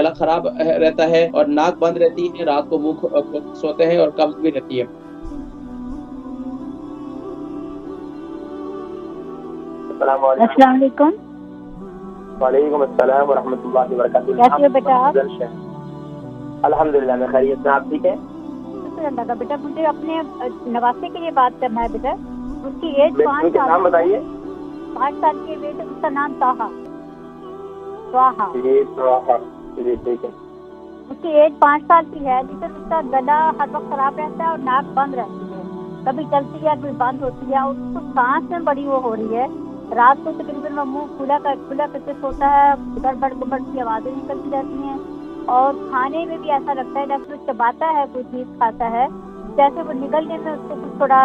गला खराब रहता है और नाक बंद रहती है, रात को मुंह खोल सोते हैं और कब्ज भी रहती है। अस्सलाम वालेकुम। वालेकुम अस्सलाम व रहमतुल्लाहि व बरकातुहू। कैसे हो बेटा आप? अल्हम्दुलिल्लाह मैं खैरियत से। आप ठीक है? अल्लाह का। बेटा मुझे अपने नवासे के लिए बात करना है बेटा। उसकी एज 5 बेटे का साल नाम बताइए। 5 साल की बेटे, उसका नाम ताहा। स्वाहा। जी स्वाहा। जी ठीक है। उसकी एज 5 साल की है, लेकिन उसका गला हर वक्त खराब रहता है और नाक बंद रहती है, कभी चलती है कभी बंद होती है। उसको सांस में बड़ी वो हो रही है। रात को तकरीबन वो मुंह खुला करके सोता है, गड़बड़ गुबड़ की आवाज़ें निकलती रहती हैं। और खाने में भी ऐसा लगता है जैसे वो चबाता है, कोई चीज़ खाता है, जैसे वो निगलने में उसको कुछ थोड़ा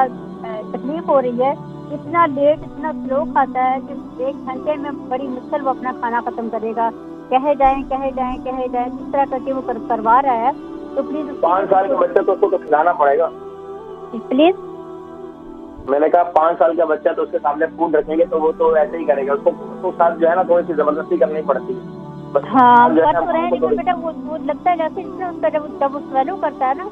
तकलीफ हो रही है। इतना लेट, इतना स्लो खाता है कि 1 घंटे में बड़ी मुश्किल वो अपना खाना खत्म करेगा। कहे जाएं इस तरह करके वो करवा रहा है। तो प्लीज 5 साल के बच्चे तो उसको तो खिलाना पड़ेगा। प्लीज। मैंने कहा 5 साल का बच्चा तो उसके सामने फूड रखेंगे तो वो तो ऐसे ही करेगा। उसको साथ जो है ना थोड़ी सी जबरदस्ती करनी पड़ती है। हाँ कर तो रहे, लेकिन बेटा वो लगता है जैसे उसका जब वो स्वेलो करता है ना,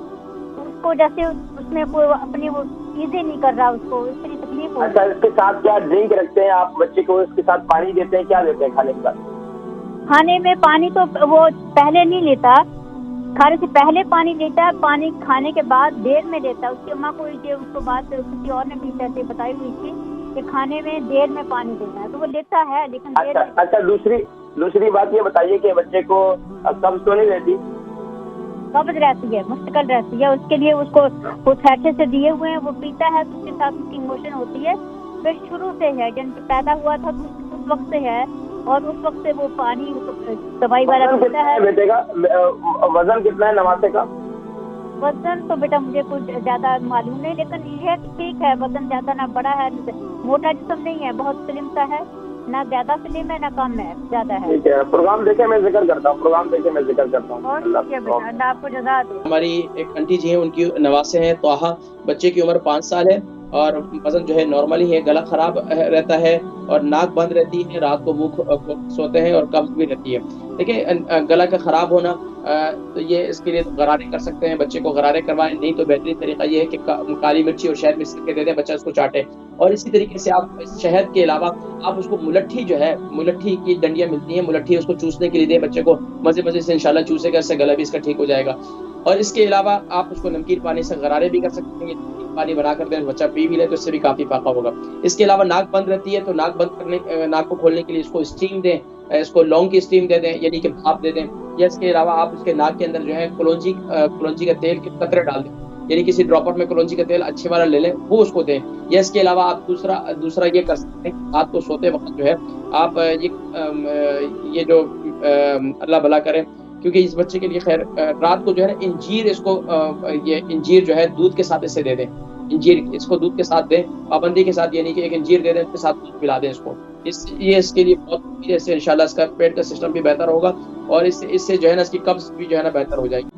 उसको जैसे उसमें कोई अपनी वो चीजें नहीं कर रहा, उसको इतनी तकलीफ हो। अच्छा, इसके साथ क्या ड्रिंक रखते हैं आप बच्चे को? इसके साथ पानी देते हैं? क्या देते हैं खाने के बाद? खाने में पानी तो वो पहले नहीं लेता, खाने से पहले पानी लेता है, पानी खाने के बाद देर में लेता है। उसकी अम्मा को ये उसको बात किसी और ने भी ऐसे बताई हुई थी कि खाने में देर में पानी देना है, तो वो लेता है लेकिन देर में। अच्छा, दूसरी बात ये बताइए कि बच्चे को कब्ज तो नहीं रहती? कब्ज रहती है, मुश्किल रहती है। उसके लिए उसको वो थैचे से दिए हुए हैं, वो पीता है तो उसके साथ उसकी मोशन होती है। फिर शुरू से है, जब पैदा हुआ था तो उस वक्त से है, और उस वक्त से वो पानी दवाई वाला पीता है। बेटे का वजन कितना है नवासे का? वजन तो बेटा मुझे कुछ ज्यादा मालूम नहीं, लेकिन ये ठीक है, वजन ज्यादा ना बड़ा है, मोटा जिस्म नहीं है, बहुत स्लिम सा है, ना ज्यादा स्लिम है ना कम है, ज्यादा है। ठीक है, प्रोग्राम देखे मैं जिक्र करता हूँ। और ठीक है बेटा, अल्लाह आपको जज़ा दे। हमारी एक आंटी जी हैं, उनकी नवासे हैं ताहा। बच्चे की उम्र 5 साल है और वजन जो है नॉर्मल ही है। गला खराब रहता है और नाक बंद रहती है, रात को मुंह सोते हैं और कब्ज भी रहती है। देखिए गला का खराब होना तो ये इसके लिए गरारे कर सकते हैं, बच्चे को गरारे करवाएं। नहीं तो बेहतरीन तरीका ये है कि काली मिर्ची और शहद मिक्स करके दे दें, बच्चा उसको चाटे। और इसी तरीके से आप शहद के अलावा आप उसको मुलट्ठी जो है, मुलट्ठी की डंडियां मिलती हैं, मुलट्ठी उसको चूसने के लिए दें। बच्चे को मजे से इंशाल्लाह चूसेगा, इससे गला भी इसका ठीक हो जाएगा। और इसके अलावा आप उसको नमकीन पानी से गरारे भी कर सकते हैं, पानी बना कर दें, बच्चा पी भी ले तो इससे भी काफी फायदा होगा। इसके अलावा नाक बंद रहती है तो नाक को खोलने के लिए इसको स्टीम दें, इसको लौंग की स्टीम दे दें, यानी कि भाप दे दें। या इसके अलावा आप उसके नाक के अंदर जो है कलौंजी का तेल के कतरे डाल दें, यानी किसी ड्रॉपर में कलौंजी का तेल अच्छे वाला ले लें, वो उसको दें। या इसके अलावा आप दूसरा ये कर सकते हैं, रात को सोते वक्त जो है आप ये जो अल्लाह भला करे, क्योंकि इस बच्चे के लिए खैर रात को जो है ना इंजीर, इसको ये इंजीर जो है दूध के साथ इसे दे दें। इंजीर इसको दूध के साथ दें, पाबंदी के साथ, यानी कि एक इंजीर दे दें, उसके साथ दूध पिला दें इसको। ये इसके लिए बहुत, इससे इंशाल्लाह इसका पेट का सिस्टम भी बेहतर होगा और इससे जो है ना इसकी कब्ज भी जो है ना बेहतर हो जाएगी।